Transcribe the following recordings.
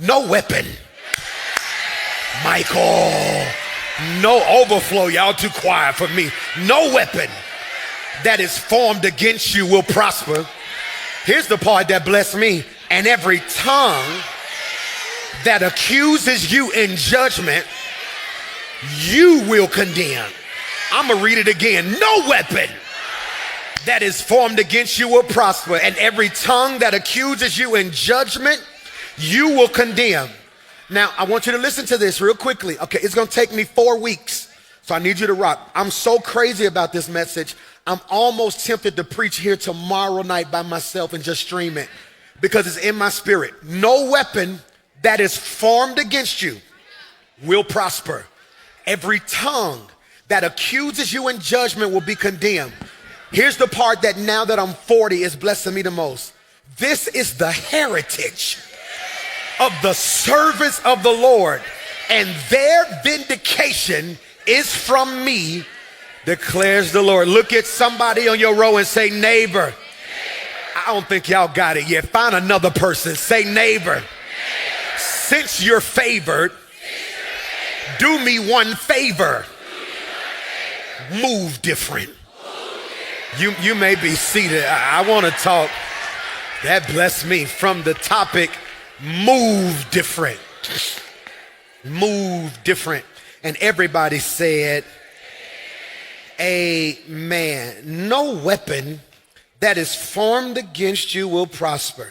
No weapon. Michael, no overflow. Y'all too quiet for me. No weapon that is formed against you will prosper. Here's the part that blessed me. And every tongue that accuses you in judgment, you will condemn. I'm gonna read it again. No weapon that is formed against you will prosper, and every tongue that accuses you in judgment, you will condemn. Now, I want you to listen to this real quickly. Okay, it's gonna take me 4 weeks, so I need you to rock. I'm so crazy about this message, I'm almost tempted to preach here tomorrow night by myself and just stream it because it's in my spirit. No weapon that is formed against you will prosper. Every tongue that accuses you in judgment will be condemned. Here's the part that now that I'm 40 is blessing me the most. This is the heritage of the servants of the Lord, and their vindication is from me, declares the Lord. Look at somebody on your row and say, neighbor. I don't think y'all got it yet. Find another person. Say, neighbor. Since you're favored, do me one favor. Move different. You may be seated. I want to talk. That blessed me from the topic, move different. Move different. And everybody said, amen. No weapon that is formed against you will prosper.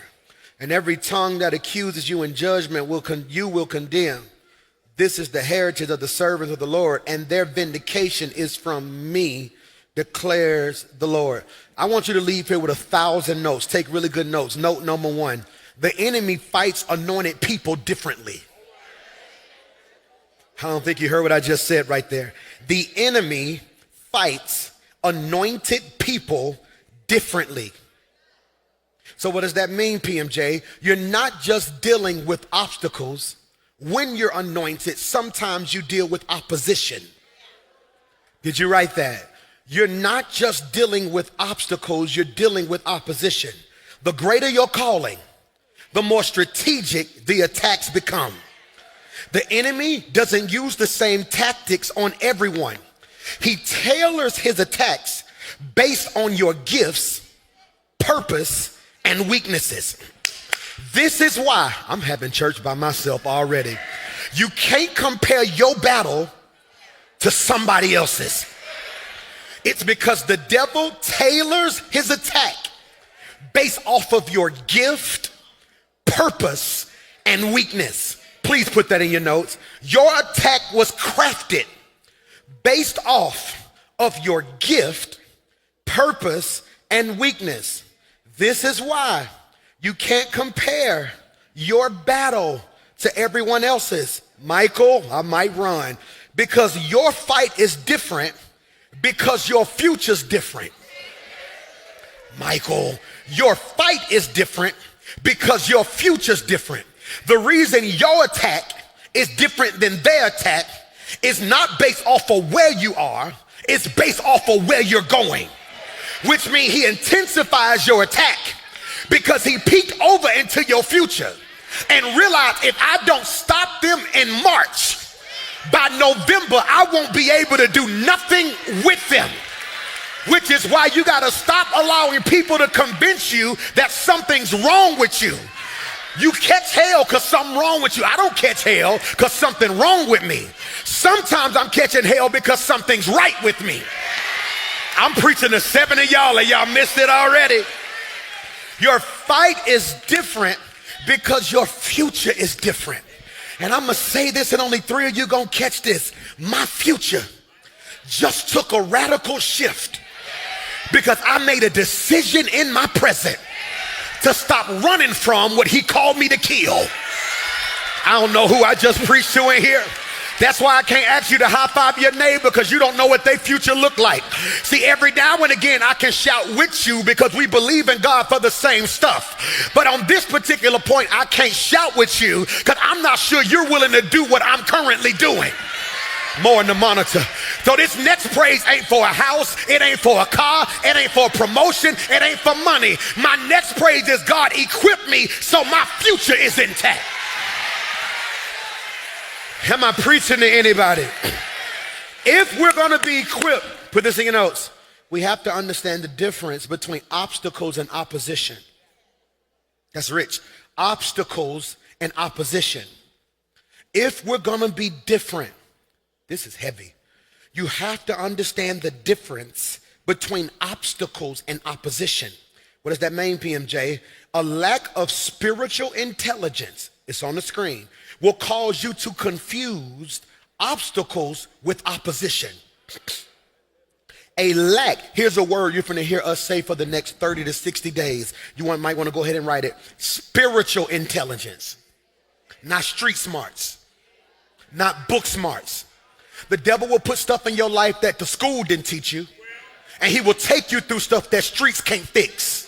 And every tongue that accuses you in judgment you will condemn. This is the heritage of the servants of the Lord, and their vindication is from me, declares the Lord. I want you to leave here with 1,000 notes. Take really good notes. Note number 1, the enemy fights anointed people differently. I don't think you heard what I just said right there. The enemy fights anointed people differently. So what does that mean, PMJ? You're not just dealing with obstacles. When you're anointed, sometimes you deal with opposition. Did you write that? You're not just dealing with obstacles, you're dealing with opposition. The greater your calling, the more strategic the attacks become. The enemy doesn't use the same tactics on everyone. He tailors his attacks based on your gifts, purpose, and weaknesses. This is why I'm having church by myself already. You can't compare your battle to somebody else's. It's because the devil tailors his attack based off of your gift, purpose, and weakness. Please put that in your notes. Your attack was crafted based off of your gift, purpose, and weakness. This is why you can't compare your battle to everyone else's. Michael, I might run. Because your fight is different because your future's different. Michael, your fight is different because your future's different. The reason your attack is different than their attack is not based off of where you are, it's based off of where you're going. Which means he intensifies your attack because he peeked over into your future and realized if I don't stop them in March, by November, I won't be able to do nothing with them. Which is why you got to stop allowing people to convince you that something's wrong with you. You catch hell because something wrong with you. I don't catch hell because something wrong with me. Sometimes I'm catching hell because something's right with me. I'm preaching to 7 of y'all and y'all missed it already. Your fight is different because your future is different. And I'm going to say this and only 3 of you going to catch this. My future just took a radical shift because I made a decision in my present to stop running from what he called me to kill. I don't know who I just preached to in here. That's why I can't ask you to high five your neighbor because you don't know what their future look like. See, every now and again I can shout with you because we believe in God for the same stuff. But on this particular point, I can't shout with you because I'm not sure you're willing to do what I'm currently doing. More in the monitor. So this next praise ain't for a house, it ain't for a car, it ain't for a promotion, it ain't for money. My next praise is God equipped me so my future is intact. Am I preaching to anybody? If we're going to be equipped, put this in your notes, we have to understand the difference between obstacles and opposition. That's rich. Obstacles and opposition. If we're going to be different, this is heavy. You have to understand the difference between obstacles and opposition. What does that mean, PMJ? A lack of spiritual intelligence, it's on the screen, will cause you to confuse obstacles with opposition. A lack, here's a word you're going to hear us say for the next 30 to 60 days. You might want to go ahead and write it. Spiritual intelligence, not street smarts, not book smarts. The devil will put stuff in your life that the school didn't teach you, and he will take you through stuff that streets can't fix.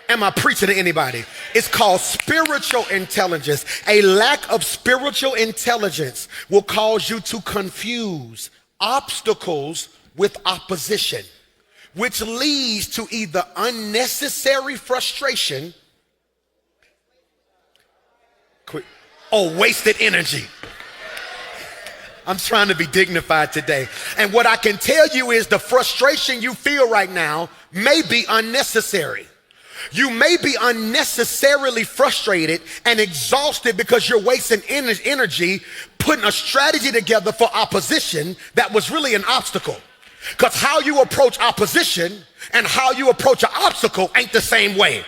Am I preaching to anybody? It's called spiritual intelligence. A lack of spiritual intelligence will cause you to confuse obstacles with opposition, which leads to either unnecessary frustration or wasted energy. I'm trying to be dignified today. And what I can tell you is the frustration you feel right now may be unnecessary. You may be unnecessarily frustrated and exhausted because you're wasting energy putting a strategy together for opposition that was really an obstacle. Because how you approach opposition and how you approach an obstacle ain't the same way.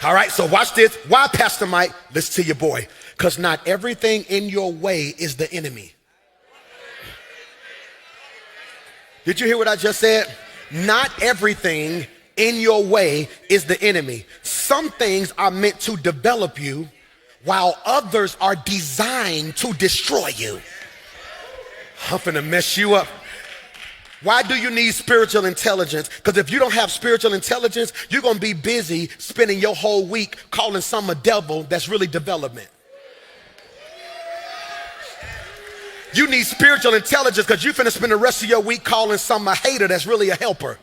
All right, so watch this. Why, Pastor Mike? Listen to your boy. Because not everything in your way is the enemy. Did you hear what I just said? Not everything in your way is the enemy. Some things are meant to develop you, while others are designed to destroy you. I'm finna mess you up. Why do you need spiritual intelligence? Because if you don't have spiritual intelligence, you're gonna be busy spending your whole week calling some a devil that's really development. You need spiritual intelligence because you're finna spend the rest of your week calling some a hater that's really a helper.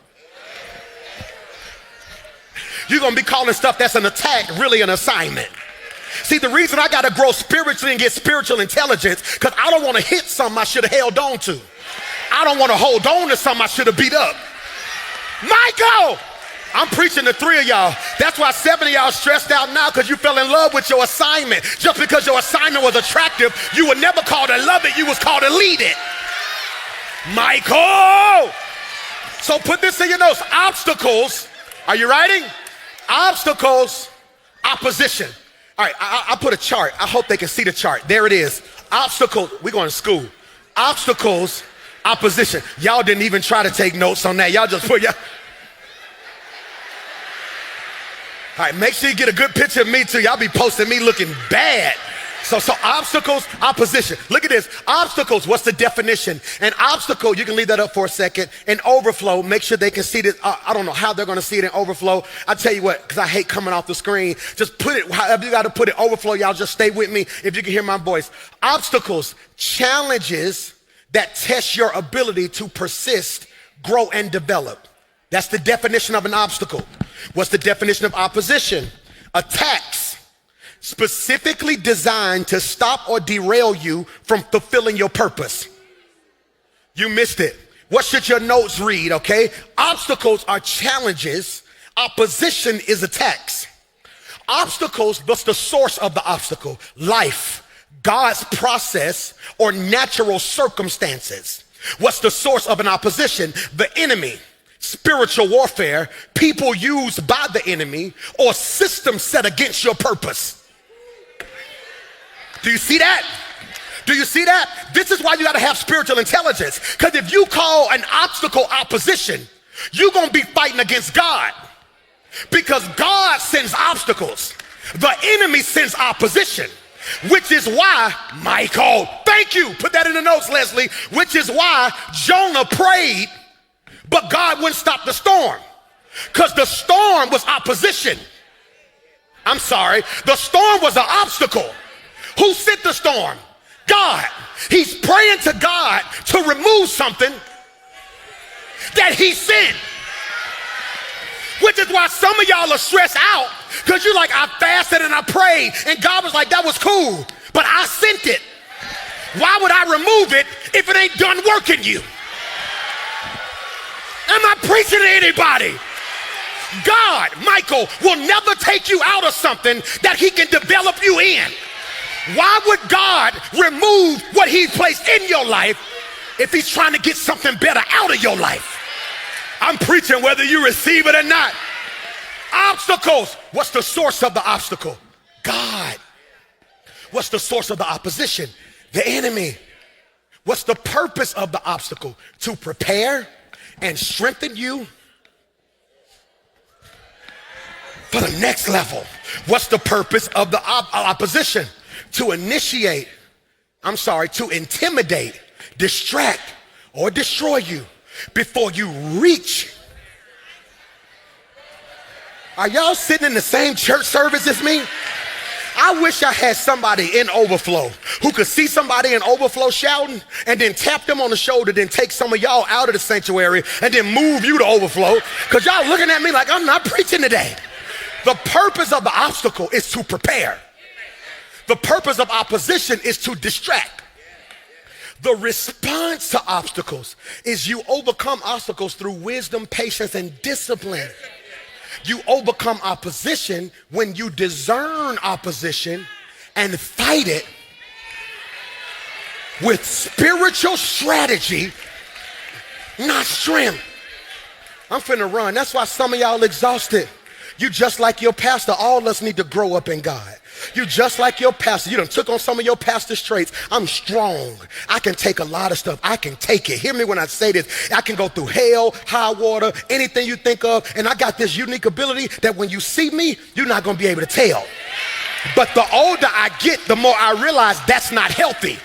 You're gonna be calling stuff that's an attack really an assignment. See, the reason I gotta grow spiritually and get spiritual intelligence, because I don't wanna hit something I should have held on to. I don't wanna hold on to something I should have beat up. Michael! I'm preaching to 3 of y'all. That's why 7 of y'all stressed out now because you fell in love with your assignment. Just because your assignment was attractive, you were never called to love it, you was called to lead it. Michael! So put this in your notes. Obstacles, are you writing? Obstacles, opposition. All right, I put a chart. I hope they can see the chart. There it is. Obstacles, we're going to school. Obstacles, opposition. Y'all didn't even try to take notes on that. Y'all just put your... All right, make sure you get a good picture of me too. Y'all be posting me looking bad. So obstacles, opposition. Look at this. Obstacles, what's the definition? An obstacle, you can leave that up for a second. An overflow, make sure they can see this. I don't know how they're going to see it in overflow. I tell you what, because I hate coming off the screen. Just put it, however you got to put it, overflow. Y'all just stay with me if you can hear my voice. Obstacles, challenges that test your ability to persist, grow, and develop. That's the definition of an obstacle. What's the definition of opposition? Attacks specifically designed to stop or derail you from fulfilling your purpose. You missed it. What should your notes read, okay? Obstacles are challenges. Opposition is attacks. Obstacles, what's the source of the obstacle? Life, God's process, or natural circumstances. What's the source of an opposition? The enemy. Spiritual warfare, people used by the enemy, or systems set against your purpose. Do you see that? Do you see that? This is why you got to have spiritual intelligence. Because if you call an obstacle opposition, you're going to be fighting against God. Because God sends obstacles. The enemy sends opposition. Which is why, Michael, thank you. Put that in the notes, Leslie. Which is why Jonah prayed, but God wouldn't stop the storm. Because the storm was opposition. I'm sorry. The storm was an obstacle. Who sent the storm? God. He's praying to God to remove something that he sent. Which is why some of y'all are stressed out, because you're like, I fasted and I prayed, and God was like, that was cool, but I sent it. Why would I remove it if it ain't done working you? Am I preaching to anybody? God, Michael, will never take you out of something that he can develop you in. Why would God remove what he's placed in your life if he's trying to get something better out of your life? I'm preaching whether you receive it or not. Obstacles. What's the source of the obstacle? God. What's the source of the opposition? The enemy. What's the purpose of the obstacle? To prepare and strengthen you for the next level. What's the purpose of the opposition? To initiate, to intimidate, distract, or destroy you before you reach. Are y'all sitting in the same church service as me? I wish I had somebody in overflow who could see somebody in overflow shouting and then tap them on the shoulder, then take some of y'all out of the sanctuary and then move you to overflow, because y'all looking at me like I'm not preaching today. The purpose of the obstacle is to prepare. The purpose of opposition is to distract. The response to obstacles is you overcome obstacles through wisdom, patience, and discipline. You overcome opposition when you discern opposition and fight it with spiritual strategy, not strength. I'm finna run. That's why some of y'all exhausted. You just like your pastor. All of us need to grow up in God. You just like your pastor. You done took on some of your pastor's traits. I'm strong. I can take a lot of stuff. I can take it. Hear me when I say this. I can go through hell, high water, anything you think of. And I got this unique ability that when you see me, you're not going to be able to tell. But the older I get, the more I realize that's not healthy.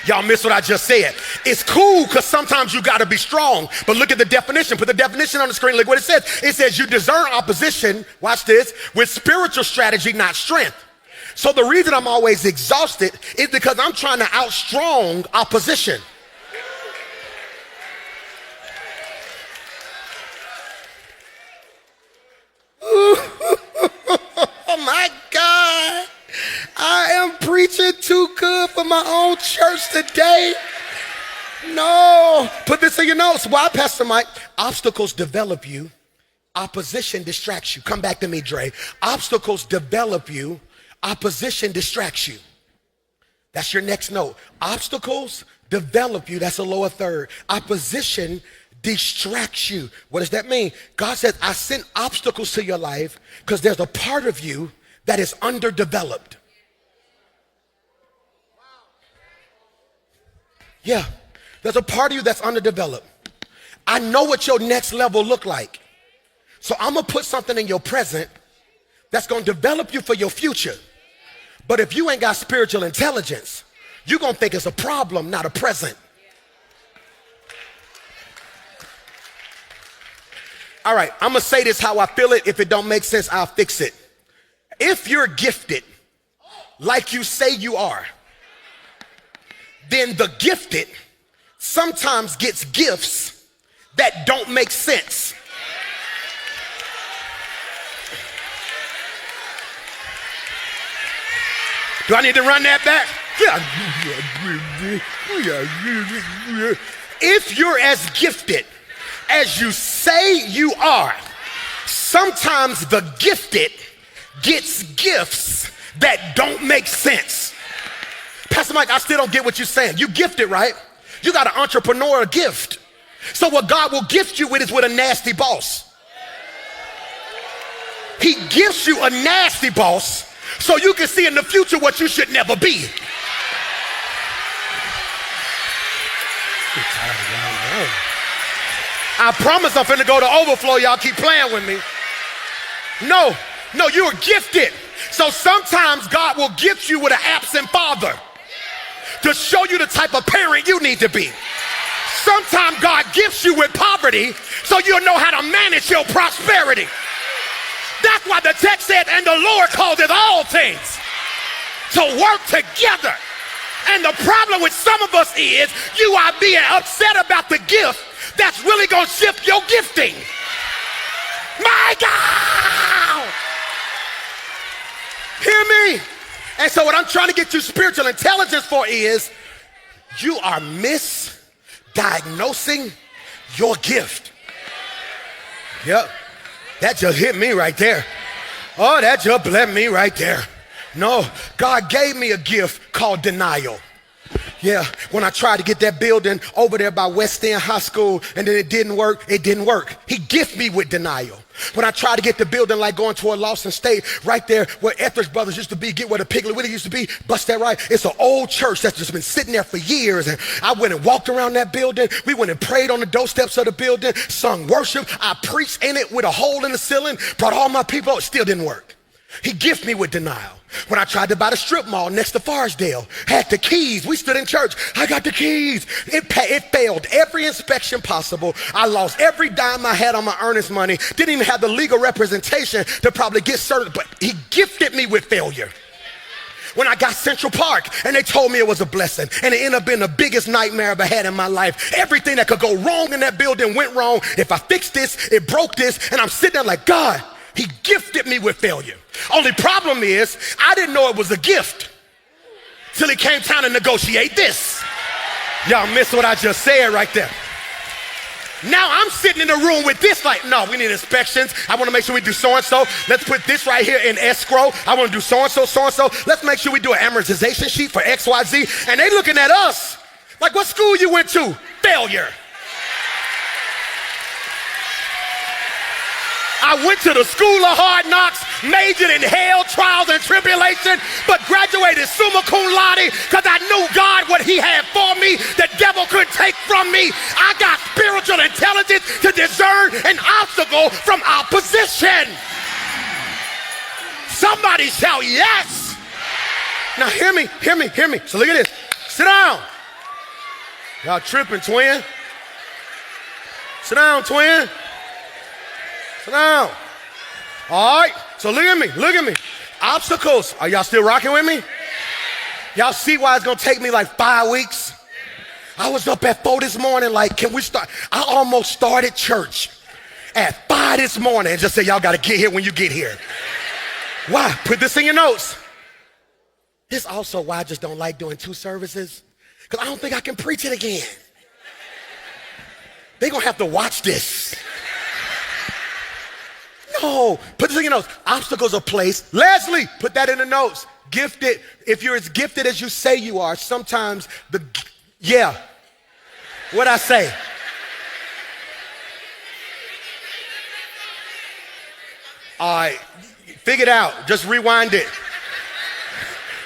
Y'all missed what I just said. It's cool because sometimes you got to be strong. But look at the definition. Put the definition on the screen. Look what it says. It says you discern opposition, watch this, with spiritual strategy, not strength. So the reason I'm always exhausted is because I'm trying to outstrong opposition. Oh my God. I am preaching too good for my own church today. No. Put this in your notes. Why, Pastor Mike? Obstacles develop you. Opposition distracts you. Come back to me, Dre. Obstacles develop you. Opposition distracts you. That's your next note. Obstacles develop you. That's a lower third. Opposition distracts you. What does that mean? God says, I sent obstacles to your life because there's a part of you that is underdeveloped. Yeah, there's a part of you that's underdeveloped. I know what your next level look like. So I'm gonna put something in your present that's gonna develop you for your future. But if you ain't got spiritual intelligence, you're gonna think it's a problem, not a present. All right, I'm gonna say this how I feel it. If it don't make sense, I'll fix it. If you're gifted like you say you are, then the gifted sometimes gets gifts that don't make sense. Do I need to run that back? If you're as gifted as you say you are, sometimes the gifted gets gifts that don't make sense. Pastor Mike, I still don't get what you're saying. You gifted, right? You got an entrepreneurial gift. So what God will gift you with is with a nasty boss. He gives you a nasty boss so you can see in the future what you should never be. I promise I'm finna go to overflow. Y'all keep playing with me. No, you are gifted. So sometimes God will gift you with an absent father to show you the type of parent you need to be. Sometimes God gifts you with poverty so you'll know how to manage your prosperity. That's why the text said, and the Lord causes all things to work together. And the problem with some of us is you are being upset about the gift that's really gonna shift your gifting. My God! Hear me? And so what I'm trying to get you spiritual intelligence for is you are misdiagnosing your gift. Yep. That just hit me right there. Oh, that just blessed me right there. No, God gave me a gift called denial. Yeah, when I tried to get that building over there by West End High School and then it didn't work, it didn't work. He gifted me with denial. When I tried to get the building like going toward Lawson State, right there where Etheridge Brothers used to be, get where the Piggly Wiggly used to be, bust that right. It's an old church that's just been sitting there for years. And I went and walked around that building. We went and prayed on the doorsteps of the building, sung worship. I preached in it with a hole in the ceiling, brought all my people. It still didn't work. He gifted me with denial. When I tried to buy the strip mall next to Forestdale, had the keys. We stood in church. I got the keys. It failed every inspection possible. I lost every dime I had on my earnest money. Didn't even have the legal representation to probably get certified. But he gifted me with failure. When I got Central Park and they told me it was a blessing and it ended up being the biggest nightmare I've ever had in my life. Everything that could go wrong in that building went wrong. If I fixed this, it broke this. And I'm sitting there like, God, he gifted me with failure. Only problem is, I didn't know it was a gift till it came time to negotiate this. Y'all missed what I just said right there. Now I'm sitting in the room with this like, no, we need inspections. I want to make sure we do so-and-so. Let's put this right here in escrow. I want to do so-and-so, so-and-so. Let's make sure we do an amortization sheet for XYZ. And they looking at us like, what school you went to? Failure. I went to the school of hard knocks, majored in hell, trials, and tribulation, but graduated summa cum laude because I knew God, what he had for me, the devil couldn't take from me. I got spiritual intelligence to discern an obstacle from opposition. Somebody shout yes. Now hear me. So look at this. Sit down. Y'all tripping, twin. Sit down, twin. Sit down. All right, so look at me. Obstacles. Are y'all still rocking with me? Y'all see why it's gonna take me like 5 weeks? I was up at 4 this morning like, can we start? I almost started church at 5 this morning and just said, y'all gotta get here when you get here. Why? Put this in your notes. This also why I just don't like doing 2 services, because I don't think I can preach it again. They're gonna have to watch this. No, put this in your notes. Obstacles are placed. Leslie, put that in the notes. Gifted. If you're as gifted as you say you are, sometimes what'd I say? All right, figure it out. Just rewind it.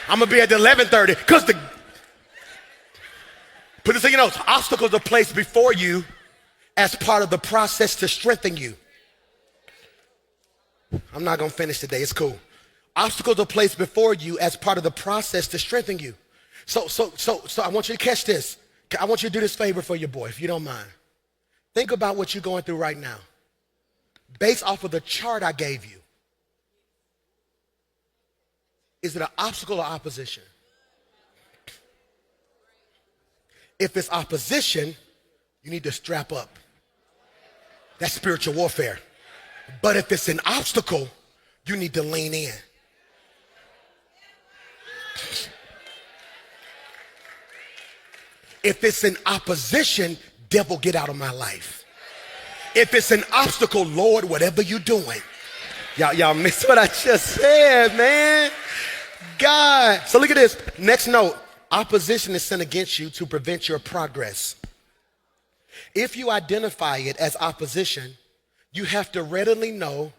I'm gonna be at the 11:30 because put this in your notes. Obstacles are placed before you as part of the process to strengthen you. I'm not gonna finish today, it's cool. Obstacles are placed before you as part of the process to strengthen you. So I want you to catch this. I want you to do this favor for your boy, if you don't mind. Think about what you're going through right now. Based off of the chart I gave you, is it an obstacle or opposition? If it's opposition, you need to strap up. That's spiritual warfare. But if it's an obstacle, you need to lean in. If it's an opposition, devil, get out of my life. If it's an obstacle, Lord, whatever you're doing. Y'all missed what I just said, man. God. So look at this. Next note. Opposition is sent against you to prevent your progress. If you identify it as opposition, you have to readily know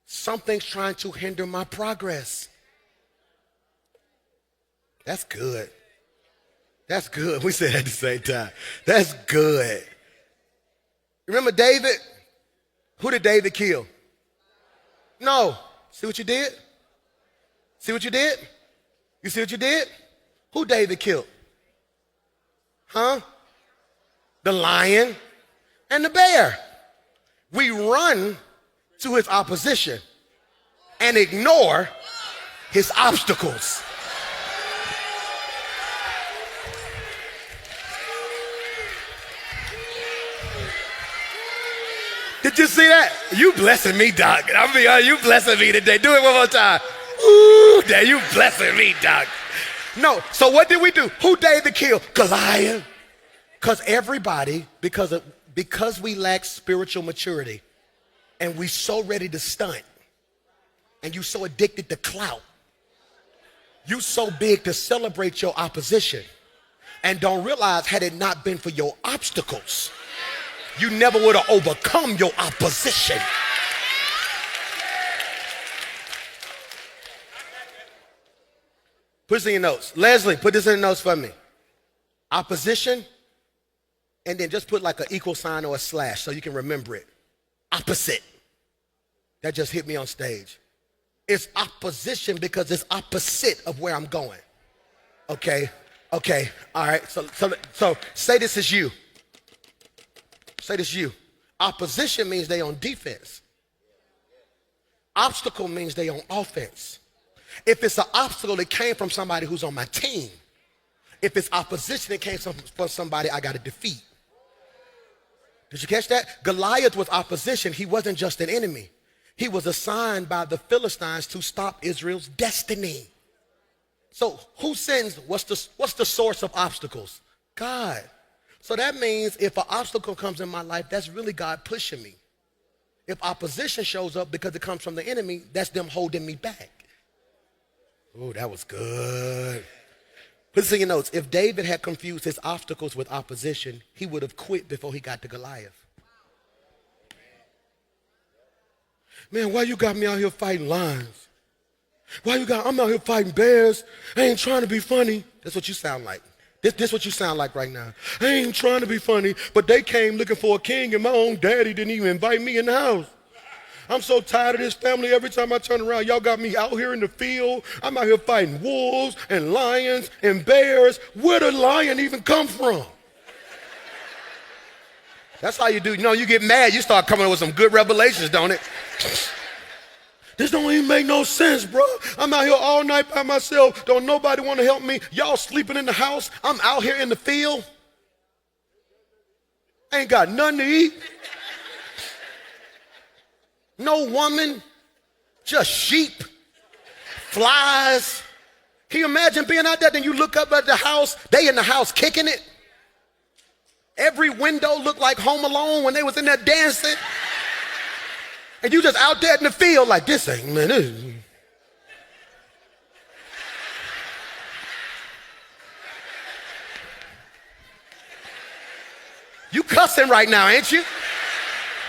something's trying to hinder my progress. That's good. That's good. We said it at the same time. That's good. Remember David? Who did David kill? No. See what you did? See what you did? You see what you did? Who David killed? Huh? The lion and the bear. We run to his opposition and ignore his obstacles. Did you see that? You blessing me, Doc. I mean, you blessing me today. Do it one more time. Ooh. David, you blessing me, Doc. No, so what did we do? Who David killed? Goliath. Because everybody, because we lack spiritual maturity, and we so ready to stunt, and you so addicted to clout, you so big to celebrate your opposition, and don't realize had it not been for your obstacles, you never would have overcome your opposition. Put this in your notes. Leslie, put this in the notes for me. Opposition, and then just put like an equal sign or a slash so you can remember it. Opposite. That just hit me on stage. It's opposition because it's opposite of where I'm going. Okay, all right. So say this is you. Say this is you. Opposition means they on defense. Obstacle means they on offense. If it's an obstacle, it came from somebody who's on my team. If it's opposition, it came from somebody I got to defeat. Did you catch that? Goliath was opposition. He wasn't just an enemy. He was assigned by the Philistines to stop Israel's destiny. So who sends, what's the source of obstacles? God. So that means if an obstacle comes in my life, that's really God pushing me. If opposition shows up because it comes from the enemy, that's them holding me back. Oh, that was good. Put this in your notes. If David had confused his obstacles with opposition, he would have quit before he got to Goliath. Man, why you got me out here fighting lions? I'm out here fighting bears. I ain't trying to be funny. That's what you sound like. This what you sound like right now. I ain't trying to be funny, but they came looking for a king and my own daddy didn't even invite me in the house. I'm so tired of this family. Every time I turn around, y'all got me out here in the field. I'm out here fighting wolves and lions and bears. Where did a lion even come from? That's how you do. You know, you get mad, you start coming up with some good revelations, don't it? This don't even make no sense, bro. I'm out here all night by myself. Don't nobody want to help me. Y'all sleeping in the house. I'm out here in the field. Ain't got nothing to eat. No woman, just sheep, flies. Can you imagine being out there? Then you look up at the house, they in the house kicking it. Every window looked like Home Alone when they was in there dancing. And you just out there in the field like, this ain't, man, this. You cussing right now, ain't you?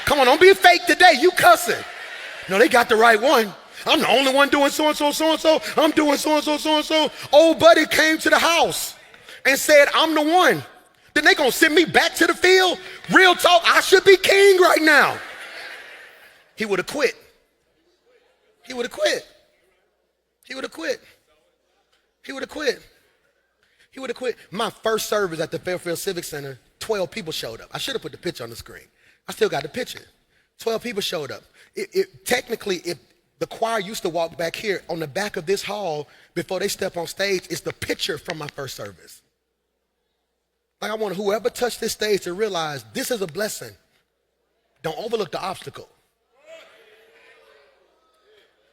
Come on, don't be fake today. You cussing. No, they got the right one. I'm the only one doing so-and-so, so-and-so. I'm doing so-and-so, so-and-so. Old buddy came to the house and said, I'm the one. Then they gonna send me back to the field? Real talk, I should be king right now. He would have quit. He would have quit. He would have quit. He would have quit. He would have quit. My first service at the Fairfield Civic Center, 12 people showed up. I should have put the picture on the screen. I still got the picture. 12 people showed up. Technically, the choir used to walk back here on the back of this hall before they step on stage. It's the picture from my first service. Like I want whoever touched this stage to realize this is a blessing. Don't overlook the obstacle.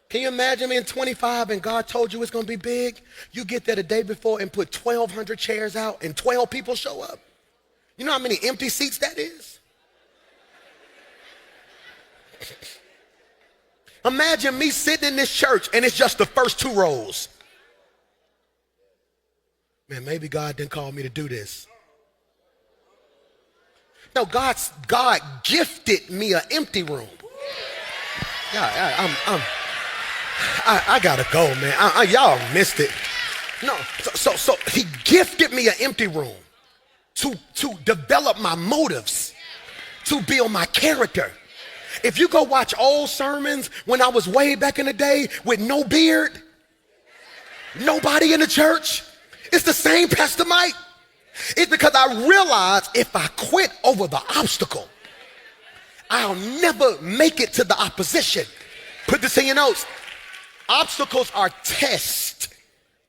Can you imagine being 25 and God told you it's going to be big? You get there the day before and put 1,200 chairs out and 12 people show up. You know how many empty seats that is? Imagine me sitting in this church and it's just the first 2 rows. Man, maybe God didn't call me to do this. No, God gifted me an empty room. Yeah, I gotta go, man. Y'all missed it. No, so he gifted me an empty room to develop my motives, to build my character. If you go watch old sermons when I was way back in the day with no beard, nobody in the church, it's the same Pastor Mike. It's because I realized if I quit over the obstacle, I'll never make it to the opposition. Put this in your notes. Obstacles are tests.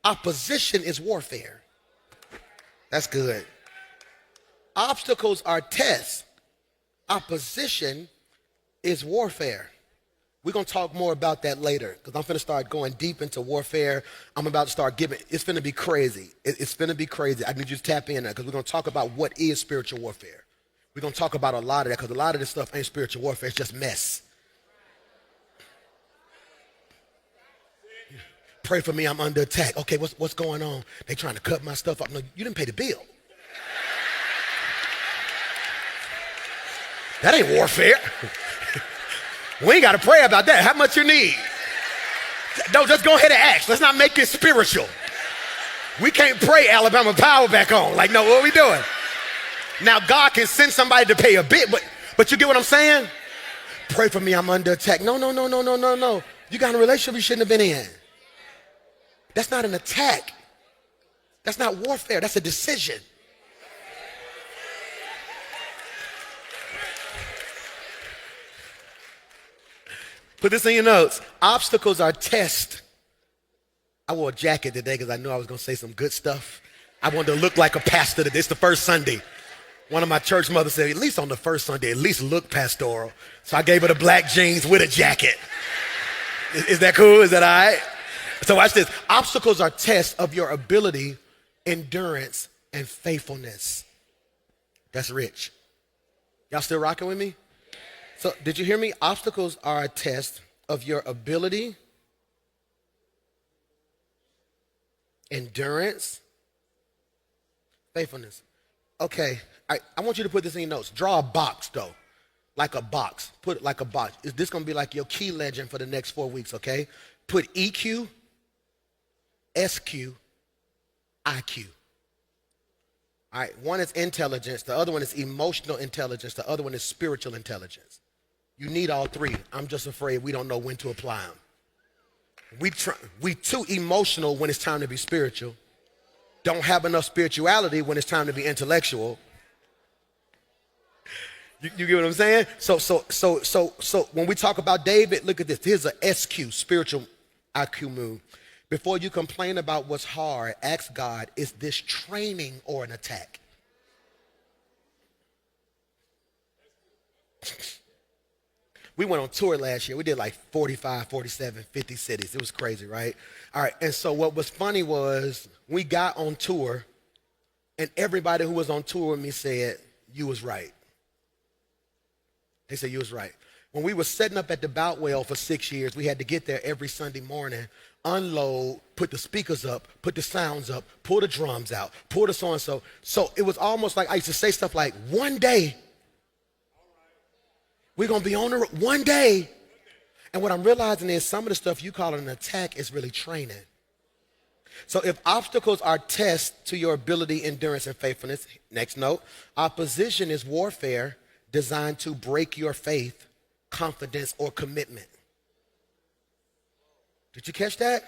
Opposition is warfare. That's good. Obstacles are tests. Opposition is warfare. We're going to talk more about that later because I'm going to start going deep into warfare. I'm about to start giving, it's going to be crazy. It's going to be crazy. I need you to tap in there because we're going to talk about what is spiritual warfare. We're going to talk about a lot of that because a lot of this stuff ain't spiritual warfare. It's just mess. Pray for me, I'm under attack. Okay, what's going on? They trying to cut my stuff up. No, you didn't pay the bill. That ain't warfare. We ain't got to pray about that. How much you need? No, just go ahead and ask. Let's not make it spiritual. We can't pray Alabama Power back on. Like, no, what are we doing? Now, God can send somebody to pay a bit, but you get what I'm saying? Pray for me, I'm under attack. No. You got in a relationship you shouldn't have been in. That's not an attack. That's not warfare. That's a decision. Put this in your notes. Obstacles are tests. I wore a jacket today because I knew I was going to say some good stuff. I wanted to look like a pastor today. It's the first Sunday. One of my church mothers said, at least on the first Sunday, at least look pastoral. So I gave her the black jeans with a jacket. Is that cool? Is that all right? So watch this. Obstacles are tests of your ability, endurance, and faithfulness. That's rich. Y'all still rocking with me? So did you hear me? Obstacles are a test of your ability, endurance, faithfulness. Okay, I want you to put this in your notes. Draw a box though, like a box. Put it like a box. Is this gonna be like your key legend for the next 4 weeks, okay? Put EQ, SQ, IQ. All right, one is intelligence, the other one is emotional intelligence, the other one is spiritual intelligence. You need all three. I'm just afraid we don't know when to apply them. We too emotional when it's time to be spiritual. Don't have enough spirituality when it's time to be intellectual. You get what I'm saying? So when we talk about David, look at this. Here's a SQ, spiritual IQ move. Before you complain about what's hard, ask God, is this training or an attack? We went on tour last year. We did like 45, 47, 50 cities. It was crazy, right? All right, and so what was funny was we got on tour, and everybody who was on tour with me said, you was right. They said, you was right. When we were setting up at the Boutwell for 6 years, we had to get there every Sunday morning, unload, put the speakers up, put the sounds up, pull the drums out, pull the so-and-so. So it was almost like I used to say stuff like, one day, we're going to be on the road one day. And what I'm realizing is some of the stuff you call an attack is really training. So if obstacles are tests to your ability, endurance, and faithfulness, next note, opposition is warfare designed to break your faith, confidence, or commitment. Did you catch that?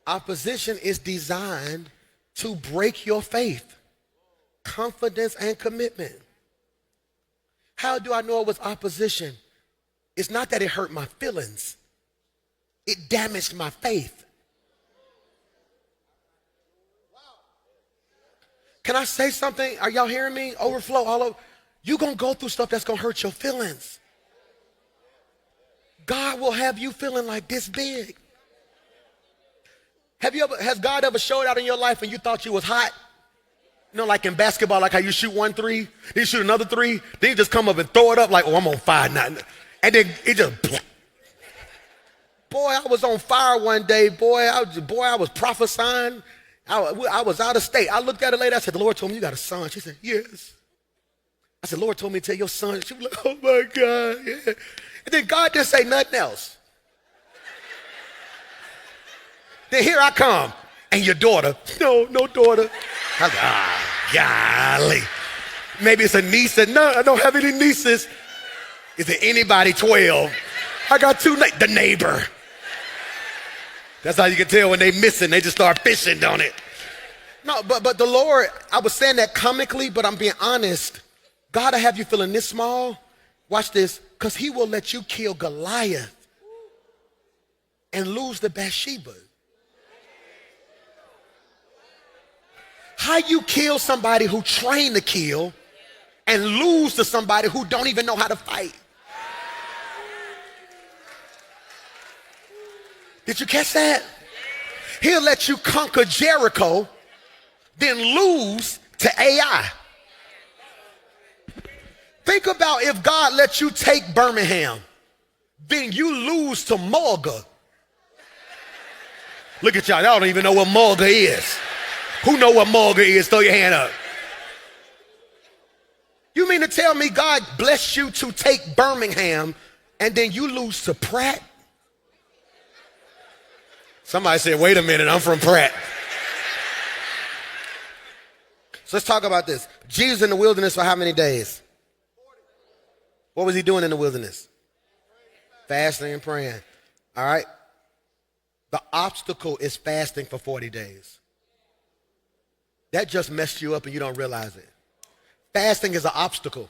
Opposition is designed to break your faith, confidence, and commitment. How do I know it was opposition? It's not that it hurt my feelings. It damaged my faith. Can I say something? Are y'all hearing me? Overflow all over. You're going to go through stuff that's going to hurt your feelings. God will have you feeling like this big. Has God ever showed out in your life and you thought you was hot? You know, like in basketball, like how you shoot 1 3, then you shoot another 3, then you just come up and throw it up like, oh, I'm on fire now. And then it just, boy, I was on fire one day, boy, I was prophesying. I was out of state. I looked at her later, I said, the Lord told me you got a son. She said, yes. I said, Lord told me to tell your son. She was like, oh my God, yeah. And then God didn't say nothing else. Then here I come, and your daughter, no daughter. I was like, golly. Maybe it's a niece. No, I don't have any nieces. Is there anybody 12? I got 2, the neighbor. That's how you can tell when they missing. They just start fishing, don't it? No, but the Lord, I was saying that comically, but I'm being honest. God will have you feeling this small. Watch this, because he will let you kill Goliath and lose the Bathsheba. How you kill somebody who trained to kill and lose to somebody who don't even know how to fight? Did you catch that? He'll let you conquer Jericho, then lose to AI. Think about if God let you take Birmingham, then you lose to Morga. Look at y'all don't even know what Morga is. Who know what Morga is? Throw your hand up. You mean to tell me God blessed you to take Birmingham and then you lose to Pratt? Somebody said, wait a minute, I'm from Pratt. So let's talk about this. Jesus in the wilderness for how many days? What was he doing in the wilderness? Fasting and praying. All right. The obstacle is fasting for 40 days. That just messed you up and you don't realize it. Fasting is an obstacle.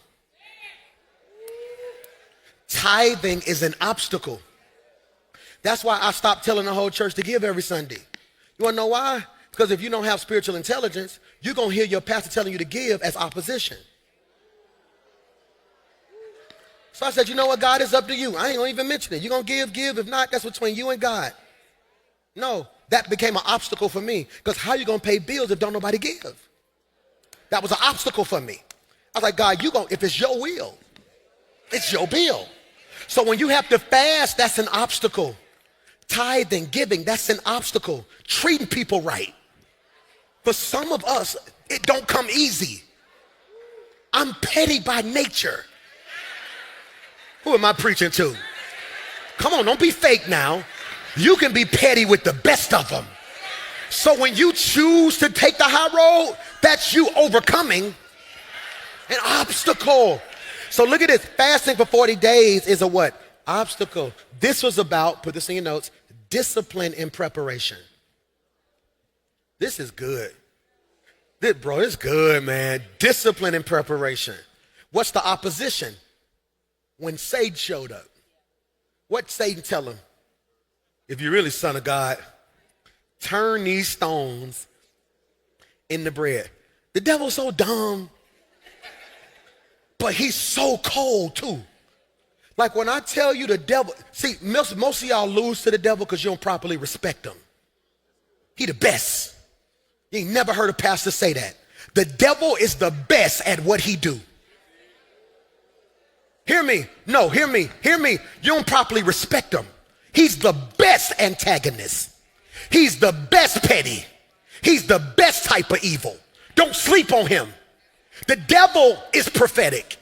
Tithing is an obstacle. That's why I stopped telling the whole church to give every Sunday. You want to know why? Because if you don't have spiritual intelligence, you're going to hear your pastor telling you to give as opposition. So I said, you know what, God, it's up to you. I ain't going to even mention it. You're going to give. If not, that's between you and God. No, that became an obstacle for me. Because how you going to pay bills if don't nobody give? That was an obstacle for me. I was like, God, if it's your will, it's your bill. So when you have to fast, that's an obstacle. Tithing, giving, that's an obstacle. Treating people right. For some of us, it don't come easy. I'm petty by nature. Who am I preaching to? Come on, don't be fake now. You can be petty with the best of them. So when you choose to take the high road, that's you overcoming an obstacle. So look at this. Fasting for 40 days is a what? Obstacle. This was about, put this in your notes, discipline in preparation. This is good. This is good, man. Discipline in preparation. What's the opposition? When Satan showed up, what Satan tell him? If you're really son of God, turn these stones into bread. The devil's so dumb, but he's so cold too. Like when I tell you the devil, see, most of y'all lose to the devil because you don't properly respect him. He the best. You ain't never heard a pastor say that. The devil is the best at what he do. Hear me. No, hear me. Hear me. You don't properly respect him. He's the best antagonist. He's the best petty. He's the best type of evil. Don't sleep on him. The devil is prophetic.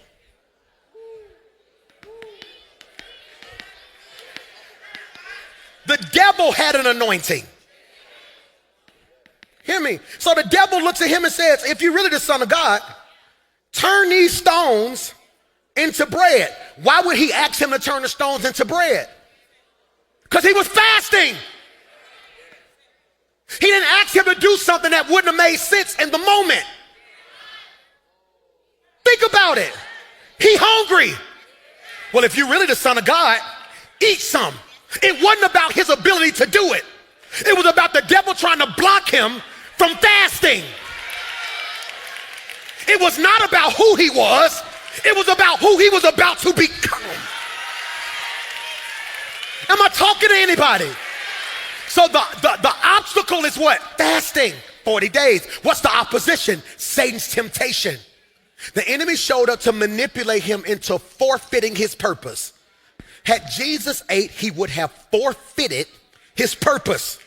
The devil had an anointing. Hear me. So the devil looks at him and says, if you're really the son of God, turn these stones into bread. Why would he ask him to turn the stones into bread? Because he was fasting. He didn't ask him to do something that wouldn't have made sense in the moment. Think about it. He hungry. Well, if you're really the son of God, eat some. It wasn't about his ability to do it. It was about the devil trying to block him from fasting. It was not about who he was. It was about who he was about to become. Am I talking to anybody? So the obstacle is what? Fasting. 40 days. What's the opposition? Satan's temptation. The enemy showed up to manipulate him into forfeiting his purpose. Had Jesus ate, he would have forfeited his purpose.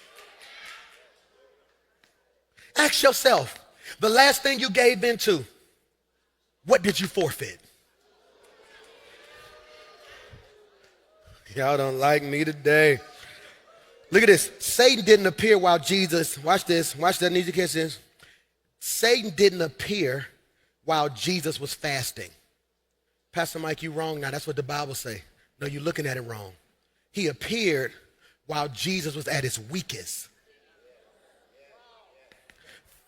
Ask yourself, the last thing you gave into, what did you forfeit? Y'all don't like me today. Look at this. Satan didn't appear while Jesus, watch this, watch that, I need you to catch this. Satan didn't appear while Jesus was fasting. Pastor Mike, you wrong now. That's what the Bible say. No, you're looking at it wrong. He appeared while Jesus was at his weakest.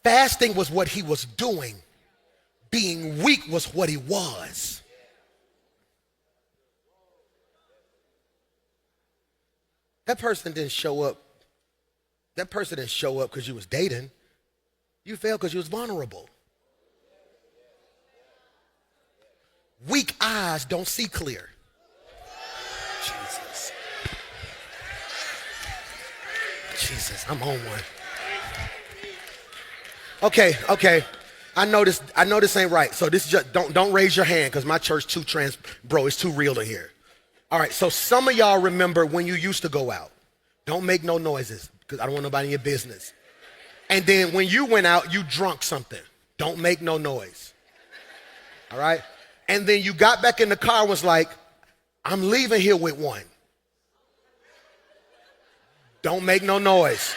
Fasting was what he was doing. Being weak was what he was. That person didn't show up. That person didn't show up because you was dating. You failed because you was vulnerable. Weak eyes don't see clear. Jesus. Jesus, I'm on one. Okay. I know this ain't right. So this just don't raise your hand because my church bro, it's too real in here. All right, so some of y'all remember when you used to go out. Don't make no noises because I don't want nobody in your business. And then when you went out, you drunk something. Don't make no noise. All right? And then you got back in the car and was like, I'm leaving here with one. Don't make no noise.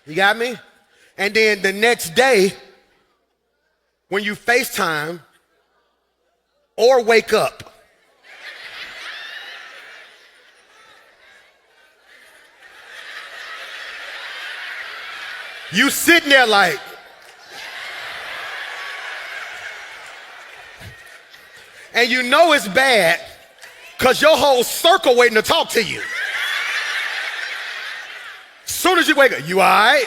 You got me? And then the next day, when you FaceTime or wake up, you sitting there like, and you know it's bad because your whole circle waiting to talk to you. Soon as you wake up, you all right?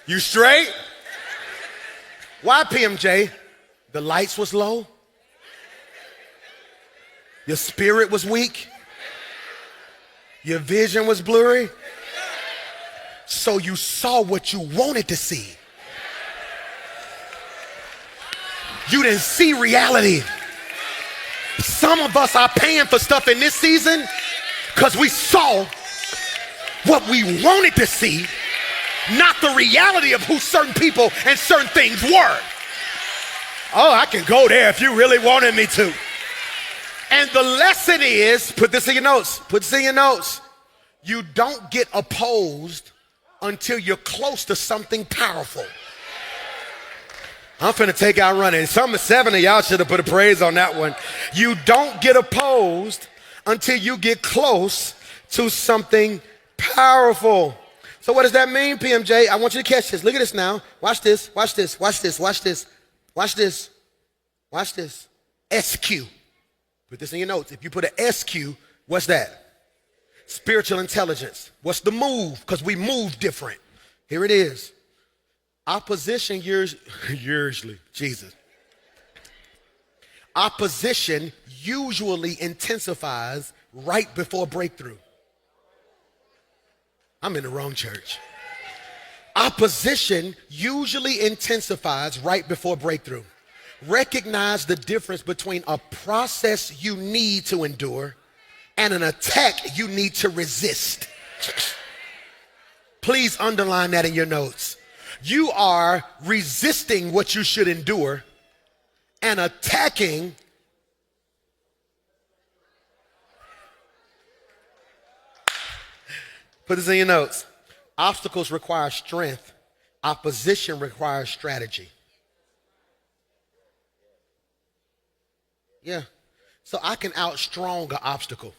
You straight? Why, PMJ? The lights was low? Your spirit was weak? Your vision was blurry? So you saw what you wanted to see. You didn't see reality. Some of us are paying for stuff in this season because we saw what we wanted to see, not the reality of who certain people and certain things were. Oh, I can go there if you really wanted me to. And the lesson is, put this in your notes. You don't get opposed until you're close to something powerful. I'm finna take out running. Some 7 of y'all should have put a praise on that one. You don't get opposed until you get close to something powerful. So what does that mean, PMJ? I want you to catch this. Look at this now. Watch this. SQ. Put this in your notes. If you put an SQ, what's that? Spiritual intelligence. What's the move? Because we move different. Here it is. Opposition Opposition usually intensifies right before breakthrough. I'm in the wrong church. Opposition usually intensifies right before breakthrough. Recognize the difference between a process you need to endure and an attack you need to resist. Please underline that in your notes. You are resisting what you should endure and attacking put this in your notes. Obstacles require strength. Opposition requires strategy. Yeah. So I can outstrong an obstacle.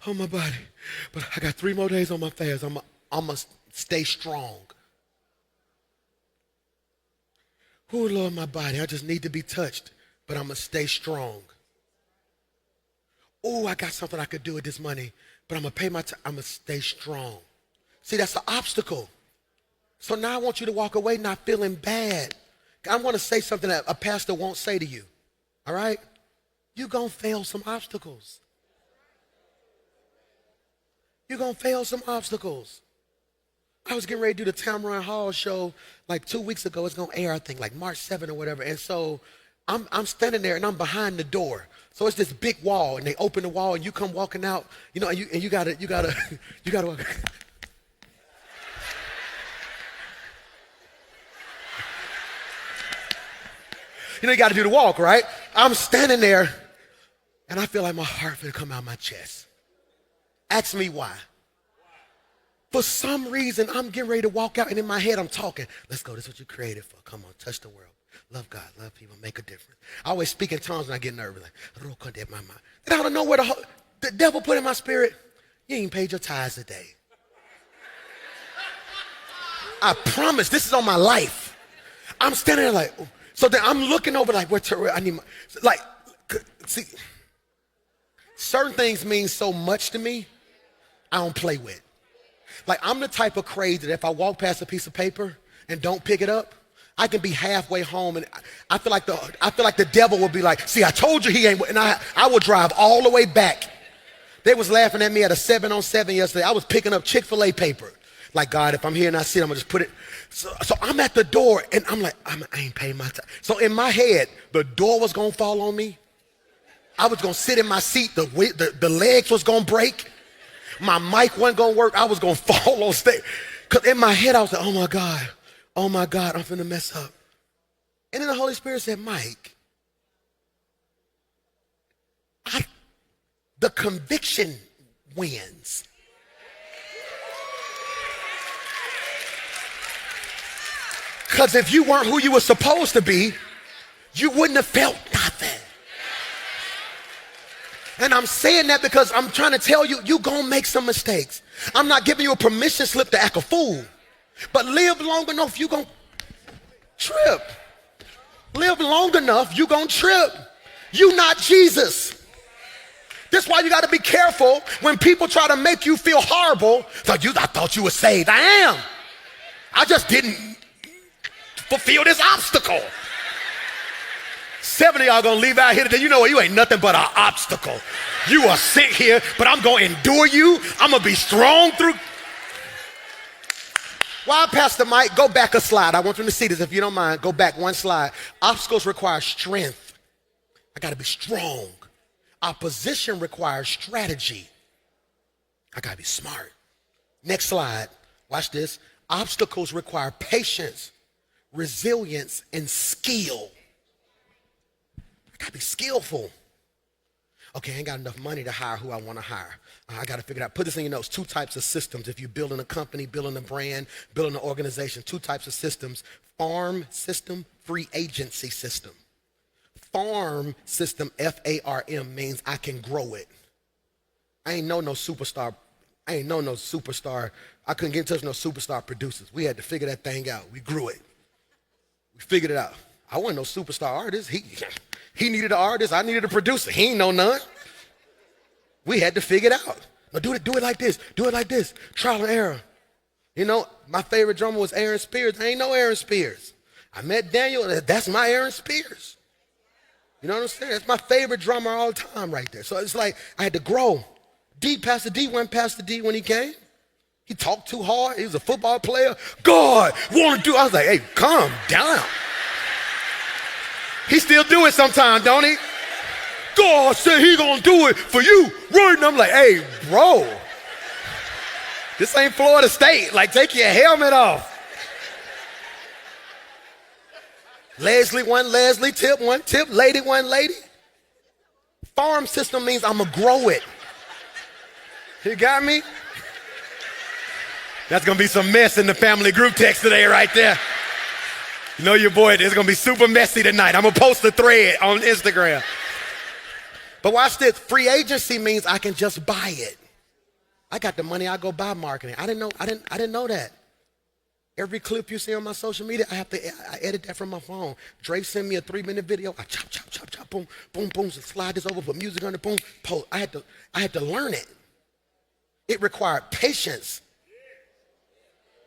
Oh, my body. But I got 3 more days on my fast. I must stay strong. Oh, Lord, my body. I just need to be touched, but I'm going to stay strong. Oh, I got something I could do with this money, but I'm going to pay my time. I'm going to stay strong. See, that's an obstacle. So now I want you to walk away not feeling bad. I want to say something that a pastor won't say to you. All right? You're going to fail some obstacles. You're going to fail some obstacles. I was getting ready to do the Tamron Hall show like 2 weeks ago. It's going to air, I think, like March 7th or whatever. And so I'm standing there and I'm behind the door. So it's this big wall and they open the wall and you come walking out, you know, and you gotta walk. You know, you got to do the walk, right? I'm standing there and I feel like my heart will come out my chest. Ask me why. For some reason, I'm getting ready to walk out and in my head, I'm talking. Let's go. This is what you created for. Come on, touch the world. Love God, love people, make a difference. I always speak in tongues when I get nervous. Like, then out of nowhere, the devil put in my spirit, you ain't paid your tithes today. I promise, this is on my life. I'm standing there like, oh. So then I'm looking over like, I need my, like, see, certain things mean so much to me, I don't play with. Like, I'm the type of crazy that if I walk past a piece of paper and don't pick it up, I can be halfway home and I feel like the devil will be like, see, I told you he ain't, and I will drive all the way back. They was laughing at me at a 7-on-7 yesterday. I was picking up Chick-fil-A paper. Like, God, if I'm here and I see it, I'm gonna just put it. So I'm at the door and I'm like, I ain't paying my time. So in my head, the door was gonna fall on me. I was gonna sit in my seat, the legs was gonna break. My mic wasn't gonna work. I was gonna fall on stage. Cause in my head, I was like, oh my God, I'm finna mess up. And then the Holy Spirit said, Mike, the conviction wins. Because if you weren't who you were supposed to be, you wouldn't have felt nothing. And I'm saying that because I'm trying to tell you, you're going to make some mistakes. I'm not giving you a permission slip to act a fool. But live long enough, you're going to trip. Live long enough, you're going to trip. You're not Jesus. That's why you got to be careful when people try to make you feel horrible. I thought you were saved. I am. I just didn't fulfill this obstacle. 7 of y'all gonna leave out here today. You know what? You ain't nothing but an obstacle. You are sick here, but I'm gonna endure you. I'm gonna be strong through. While Pastor Mike, go back a slide. I want them to see this if you don't mind. Go back one slide. Obstacles require strength. I gotta be strong. Opposition requires strategy. I gotta be smart. Next slide. Watch this. Obstacles require patience, resilience, and skill. I gotta be skillful. Okay, I ain't got enough money to hire who I want to hire. I gotta figure it out. Put this in your notes. 2 types of systems. If you're building a company, building a brand, building an organization, 2 types of systems. Farm system, free agency system. Farm system, F-A-R-M, means I can grow it. I ain't know no superstar. I couldn't get in touch with no superstar producers. We had to figure that thing out. We grew it. We figured it out. I wasn't no superstar artist. He needed an artist. I needed a producer. He ain't know none. We had to figure it out. Now do it like this. Do it like this. Trial and error. You know, my favorite drummer was Aaron Spears. I ain't know Aaron Spears. I met Daniel. That's my Aaron Spears. You know what I'm saying? That's my favorite drummer all the time right there. So it's like I had to grow. Pastor D went Pastor D when he came. He talked too hard. He was a football player. God, want to do. I was like, hey, calm down. He still do it sometimes, don't he? God said he gonna do it for you, right? And I'm like, hey, bro, this ain't Florida State. Like, take your helmet off. Leslie, one Leslie, tip, one tip, lady, one lady. Farm system means I'm gonna grow it. You got me? That's gonna be some mess in the family group text today right there. You know your boy, it's gonna be super messy tonight. I'm gonna post a thread on Instagram. But watch this, free agency means I can just buy it. I got the money, I go buy marketing. I didn't know that. Every clip you see on my social media, I edit that from my phone. Dre send me a 3-minute video, I chop, boom, boom, boom, so slide this over, put music on it, boom, post. I had to learn it. It required patience,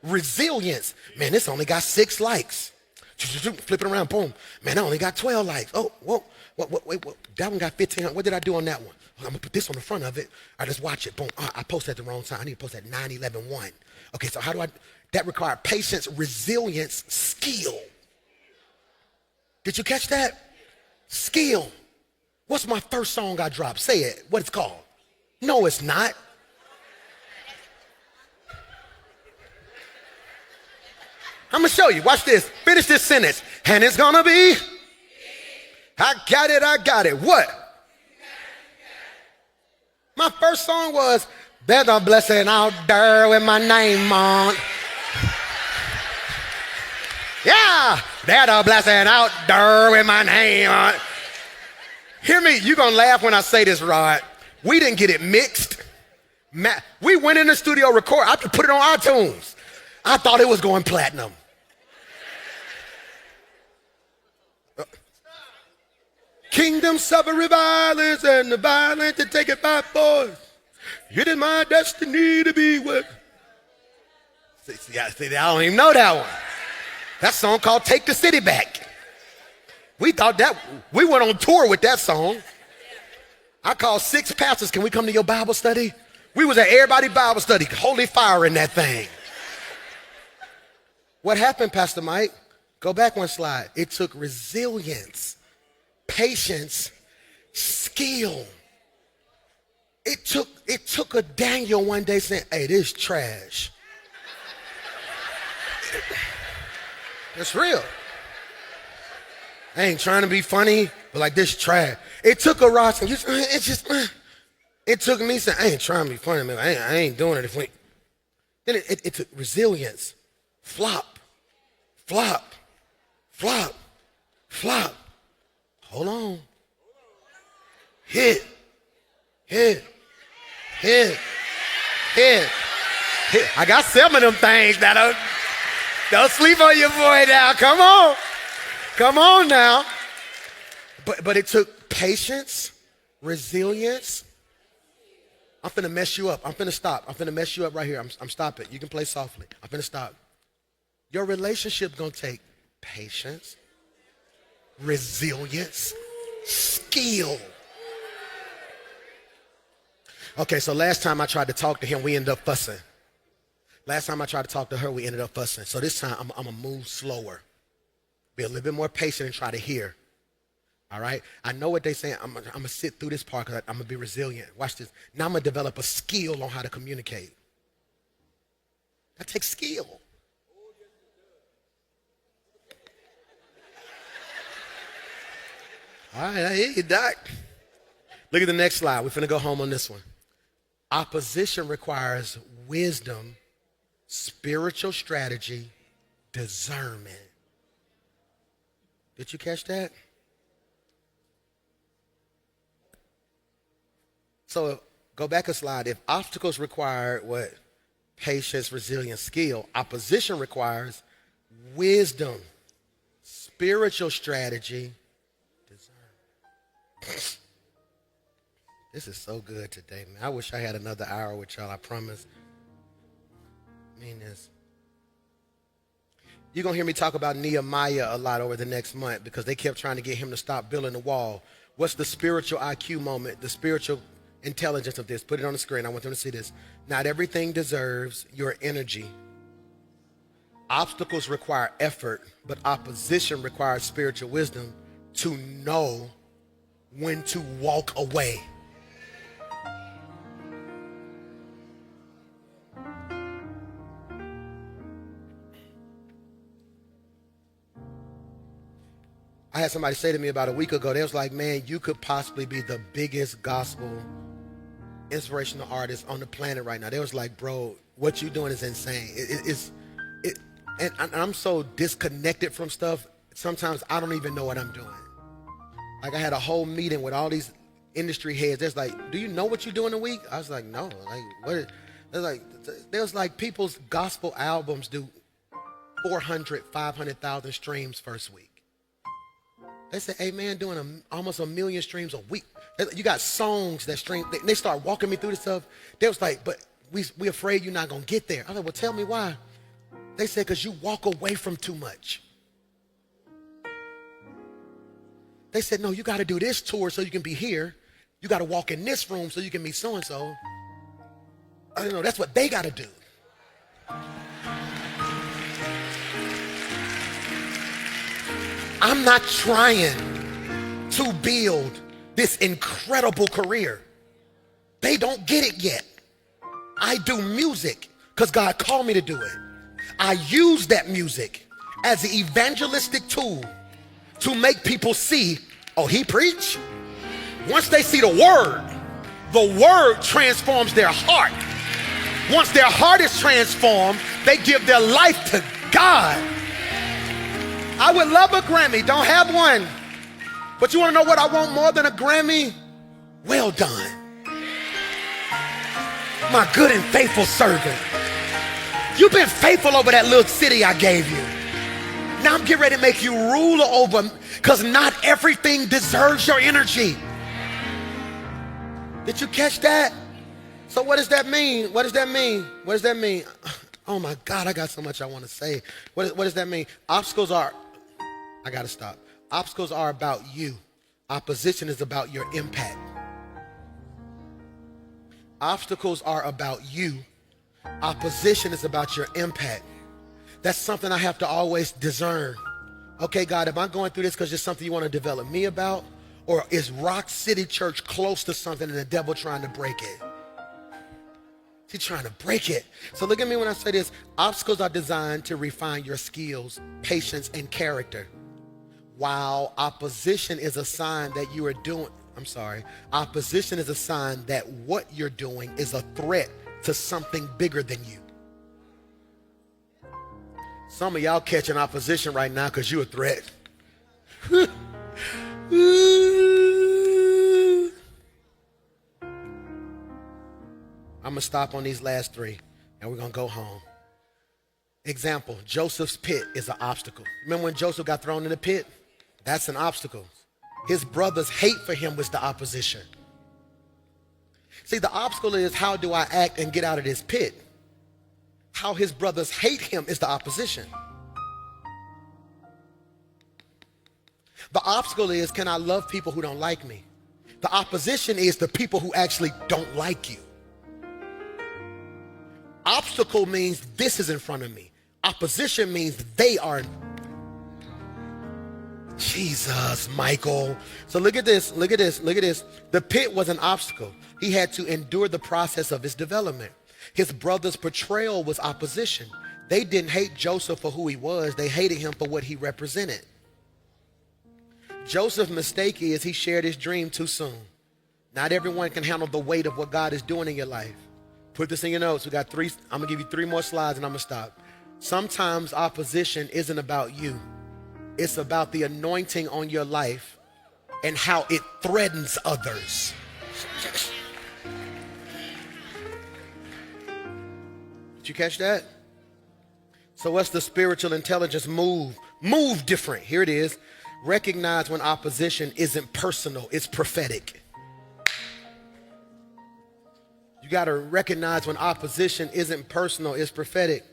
resilience. Man, this only got 6 likes. Flip it around, boom. Man, I only got 12 likes. Oh, whoa, wait, that one got 15. What did I do on that one? I'm gonna put this on the front of it. All right, let's watch it, boom. I posted at the wrong time. I need to post at 9:11:1. Okay, so that required patience, resilience, skill. Did you catch that? Skill. What's my first song I dropped? Say it, what it's called. No, it's not. I'm gonna show you, watch this. Finish this sentence. And it's gonna be, I got it. What? My first song was, there's a blessing out there with my name on. Yeah, there's a blessing out there with my name on. Hear me, you're gonna laugh when I say this, Rod. We didn't get it mixed. We went in the studio record, I put it on iTunes. I thought it was going platinum. Kingdom suffer revilers and the violent to take it by force. It is my destiny to be with. See, I don't even know that one. That song called Take the City Back. We thought that, we went on tour with that song. I called 6 pastors, can we come to your Bible study? We was at everybody Bible study, holy fire in that thing. What happened, Pastor Mike? Go back one slide. It took resilience, patience, skill. It took a Daniel one day saying, hey, this trash. That's real. I ain't trying to be funny, but like this trash. It took a rock and it took me saying, I ain't trying to be funny, man. I ain't doing it. If we, then it took resilience. Flop, flop, flop, flop. Hold on. Hit, hit, hit, hit, hit. I got 7 of them things that don't sleep on your boy now. Come on. Come on now. But it took patience, resilience. I'm finna mess you up. I'm finna stop. I'm finna mess you up right here. I'm stopping. You can play softly. I'm finna stop. Your relationship gonna take patience, resilience, skill. Okay, so last time I tried to talk to him, we ended up fussing. Last time I tried to talk to her, we ended up fussing. So this time I'm gonna move slower. Be a little bit more patient and try to hear. All right? I know what they're saying. I'm gonna sit through this part because I'm gonna be resilient. Watch this. Now I'm gonna develop a skill on how to communicate. That takes skill. All right, I hear you, Doc. Look at the next slide. We're finna go home on this one. Opposition requires wisdom, spiritual strategy, discernment. Did you catch that? So go back a slide. If obstacles require what? Patience, resilience, skill. Opposition requires wisdom, spiritual strategy, discernment. This is so good today, man. I wish I had another hour with y'all, I promise. I mean this. You're going to hear me talk about Nehemiah a lot over the next month because they kept trying to get him to stop building the wall. What's the spiritual IQ moment, the spiritual intelligence of this? Put it on the screen. I want them to see this. Not everything deserves your energy. Obstacles require effort, but opposition requires spiritual wisdom to know when to walk away. I had somebody say to me about a week ago, they was like, man, you could possibly be the biggest gospel inspirational artist on the planet right now. They was like, bro, what you doing is insane. And I'm so disconnected from stuff, sometimes I don't even know what I'm doing. Like I had a whole meeting with all these industry heads. They're like, do you know what you do in a week? I was like, no. Like, what? They're like, there's like people's gospel albums do 400, 500,000 streams first week. They say, hey man, doing almost 1 million streams a week. You got songs that stream. They start walking me through the stuff. They was like, but we afraid you're not going to get there. I was like, well, tell me why. They said, because you walk away from too much. They said, no, you got to do this tour so you can be here. You got to walk in this room so you can meet so-and-so. I don't know, that's what they got to do. I'm not trying to build this incredible career. They don't get it yet. I do music because God called me to do it. I use that music as an evangelistic tool to make people see, oh, he preached? Once they see the word transforms their heart. Once their heart is transformed, they give their life to God. I would love a Grammy, don't have one. But you want to know what I want more than a Grammy? Well done, my good and faithful servant. You've been faithful over that little city I gave you. Now I'm getting ready to make you ruler over, because not everything deserves your energy. Did you catch that? So what does that mean? What does that mean? What does that mean? Oh my God, I got so much I want to say. What does that mean? Obstacles are, I got to stop. Obstacles are about you. Opposition is about your impact. Obstacles are about you. Opposition is about your impact. That's something I have to always discern. Okay, God, am I going through this because it's something you want to develop me about? Or is Rock City Church close to something and the devil trying to break it? He's trying to break it. So look at me when I say this. Obstacles are designed to refine your skills, patience, and character. While opposition is a sign that you are doing, opposition is a sign that what you're doing is a threat to something bigger than you. Some of y'all catching opposition right now because you're a threat. I'm going to stop on these last three, and we're going to go home. Example, Joseph's pit is an obstacle. Remember when Joseph got thrown in the pit? That's an obstacle. His brother's hate for him was the opposition. See, the obstacle is how do I act and get out of this pit? How his brothers hate him is the opposition. The obstacle is, can I love people who don't like me? The opposition is the people who actually don't like you. Obstacle means this is in front of me. Opposition means they are. Jesus, Michael. So look at this, look at this, look at this. The pit was an obstacle. He had to endure the process of his development. His brother's betrayal was opposition. They didn't hate Joseph for who he was. They hated him for what he represented. Joseph's mistake is he shared his dream too soon. Not everyone can handle the weight of what God is doing in your life. Put this in your notes. We got three. I'm going to give you 3 more slides and I'm going to stop. Sometimes opposition isn't about you. It's about the anointing on your life and how it threatens others. Did you catch that? So what's the spiritual intelligence move? Move different. Here it is. Recognize when opposition isn't personal, it's prophetic. You got to recognize when opposition isn't personal, it's prophetic.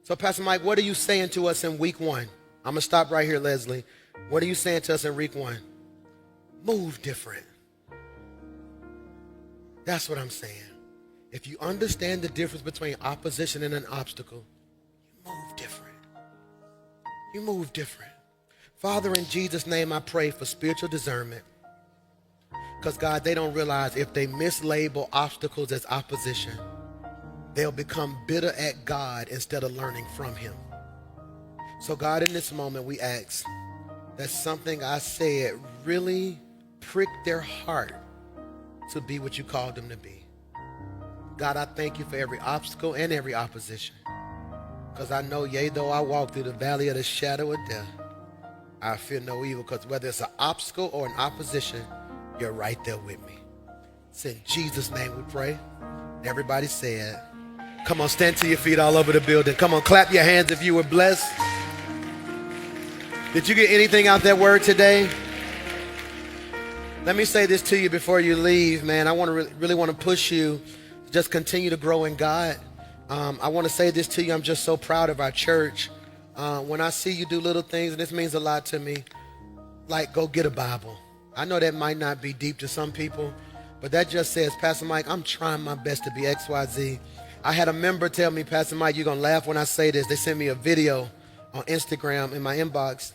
So Pastor Mike, what are you saying to us in week 1? I'm going to stop right here, Leslie. What are you saying to us in week 1? Move different. That's what I'm saying. If you understand the difference between opposition and an obstacle, you move different. You move different. Father, in Jesus' name, I pray for spiritual discernment. Because, God, they don't realize if they mislabel obstacles as opposition, they'll become bitter at God instead of learning from him. So, God, in this moment, we ask that something I said really prick their heart to be what you called them to be. God, I thank you for every obstacle and every opposition. Because I know, yea, though I walk through the valley of the shadow of death, I fear no evil, because whether it's an obstacle or an opposition, you're right there with me. It's in Jesus' name we pray. Everybody said, come on, stand to your feet all over the building. Come on, clap your hands if you were blessed. Did you get anything out that word today? Let me say this to you before you leave, man. I want to really want to push you to just continue to grow in God. I want to say this to you. I'm just so proud of our church. When I see you do little things, and this means a lot to me, like go get a Bible. I know that might not be deep to some people, but that just says, Pastor Mike, I'm trying my best to be XYZ. I had a member tell me, Pastor Mike, you're going to laugh when I say this. They sent me a video on Instagram in my inbox.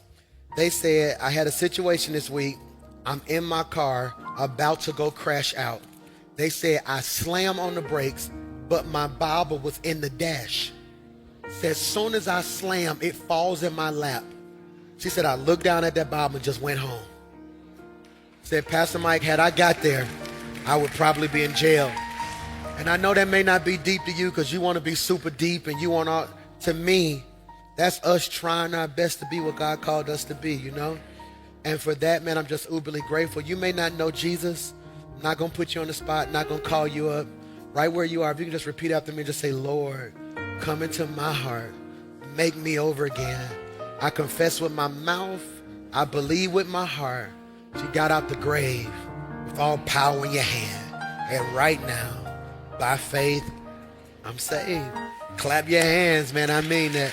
They said, I had a situation this week. I'm in my car about to go crash out. They said, I slammed on the brakes, but my Bible was in the dash. Said, as soon as I slam, it falls in my lap. She said, I looked down at that Bible and just went home. Said, Pastor Mike, had I got there, I would probably be in jail. And I know that may not be deep to you because you want to be super deep and you want all, to me, that's us trying our best to be what God called us to be, you know? And for that, man, I'm just uberly grateful. You may not know Jesus. I'm not going to put you on the spot, not going to call you up. Right where you are, if you can just repeat after me, just say, Lord, come into my heart. Make me over again. I confess with my mouth. I believe with my heart. You got out the grave with all power in your hand. And right now, by faith, I'm saved. Clap your hands, man. I mean that.